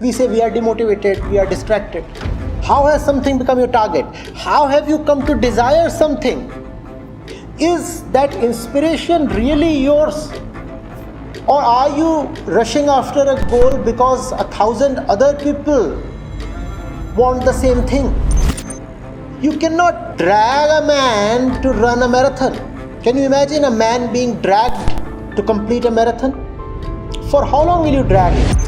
We say we are demotivated, we are distracted. How has something become your target? How have you come to desire something? Is that inspiration really yours? Or are you rushing after a goal because 1,000 other people want the same thing? You cannot drag a man to run a marathon. Can you imagine a man being dragged to complete a marathon? For how long will you drag him?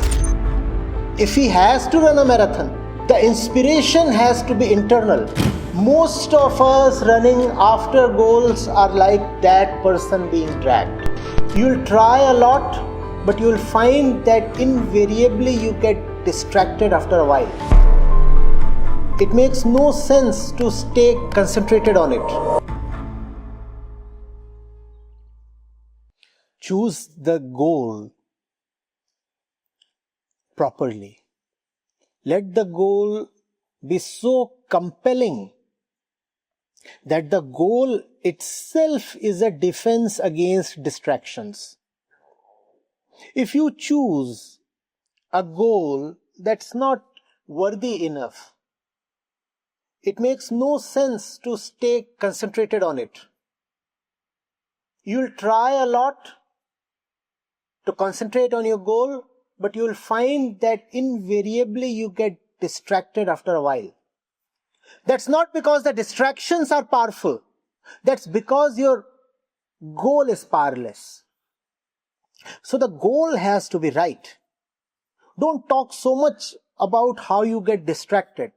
If he has to run a marathon, the inspiration has to be internal. Most of us running after goals are like that person being dragged. You'll try a lot, but you'll find that invariably you get distracted after a while. It makes no sense to stay concentrated on it. Choose the goal properly. Let the goal be so compelling that the goal itself is a defense against distractions. If you choose a goal that's not worthy enough, it makes no sense to stay concentrated on it. You'll try a lot to concentrate on your goal, but you'll find that invariably you get distracted after a while. That's not because the distractions are powerful. That's because your goal is powerless. So the goal has to be right. Don't talk so much about how you get distracted.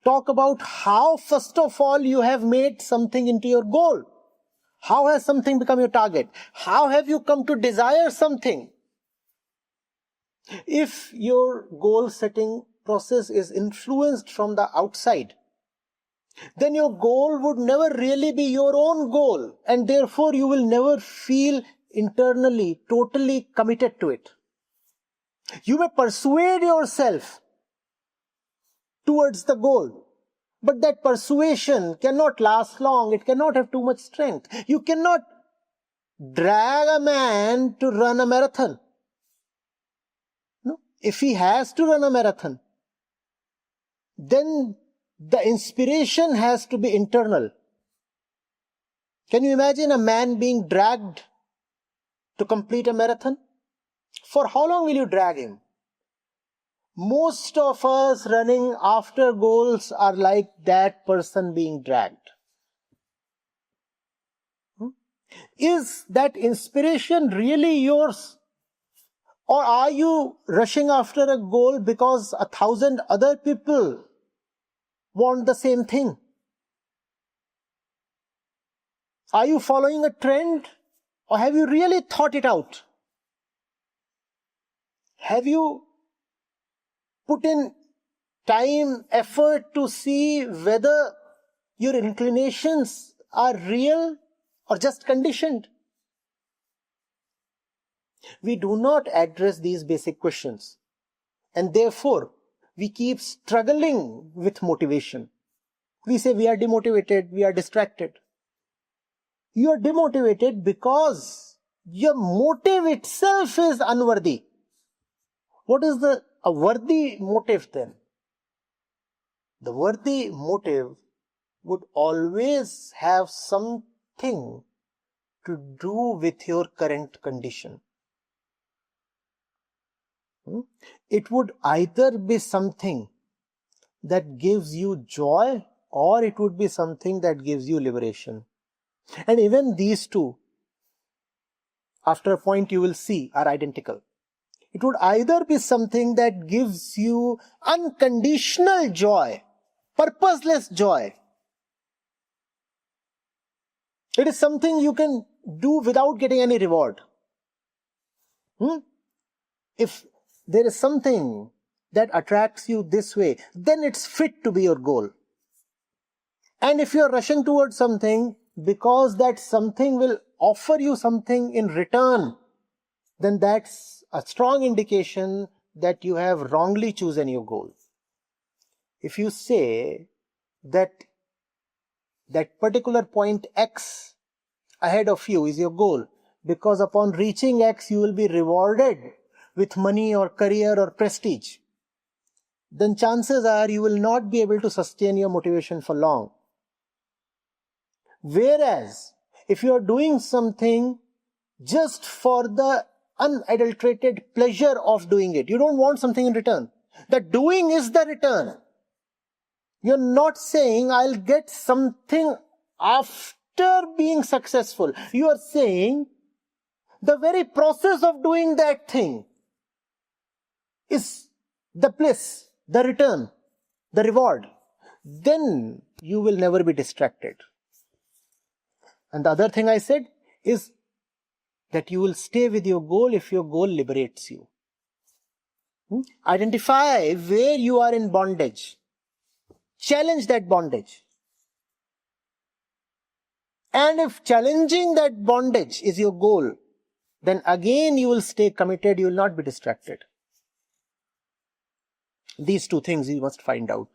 Talk about how, first of all, you have made something into your goal. How has something become your target? How have you come to desire something? If your goal setting process is influenced from the outside, then your goal would never really be your own goal, and therefore you will never feel internally totally committed to it. You may persuade yourself towards the goal, but that persuasion cannot last long. It cannot have too much strength. You cannot drag a man to run a marathon. No? If he has to run a marathon, then the inspiration has to be internal. Can you imagine a man being dragged to complete a marathon? For how long will you drag him? Most of us running after goals are like that person being dragged. Is that inspiration really yours? Or are you rushing after a goal because 1,000 other people want the same thing? Are you following a trend, or have you really thought it out? Have you put in time, effort to see whether your inclinations are real or just conditioned? We do not address these basic questions, and therefore we keep struggling with motivation. We say we are demotivated, we are distracted. You are demotivated because your motive itself is unworthy. What is a worthy motive then? The worthy motive would always have something to do with your current condition. It would either be something that gives you joy, or it would be something that gives you liberation. And even these two, after a point you will see, are identical. It would either be something that gives you unconditional joy, purposeless joy. It is something you can do without getting any reward. If there is something that attracts you this way, then it's fit to be your goal. And if you're rushing towards something because that something will offer you something in return, then that's a strong indication that you have wrongly chosen your goal. If you say that particular point X ahead of you is your goal, because upon reaching X you will be rewarded with money or career or prestige, then chances are you will not be able to sustain your motivation for long. Whereas, if you are doing something just for the unadulterated pleasure of doing it, you don't want something in return. The doing is the return. You're not saying, I'll get something after being successful. You are saying, the very process of doing that thing is the bliss, the return, the reward. Then you will never be distracted. And the other thing I said is that you will stay with your goal if your goal liberates you. Identify where you are in bondage. Challenge that bondage. And if challenging that bondage is your goal, then again you will stay committed, you will not be distracted. These two things you must find out.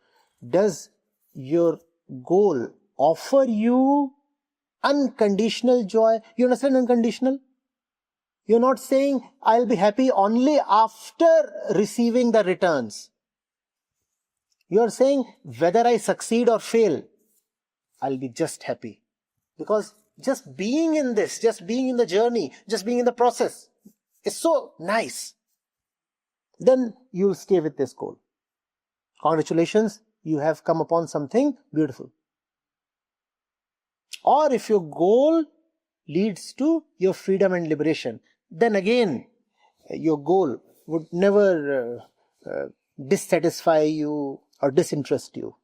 Does your goal offer you unconditional joy? You understand unconditional? You're not saying, I'll be happy only after receiving the returns. You're saying, whether I succeed or fail, I'll be just happy. Because just being in this, just being in the journey, just being in the process is so nice. Then you'll stay with this goal. Congratulations, you have come upon something beautiful. Or if your goal leads to your freedom and liberation, then again, your goal would never dissatisfy you or disinterest you.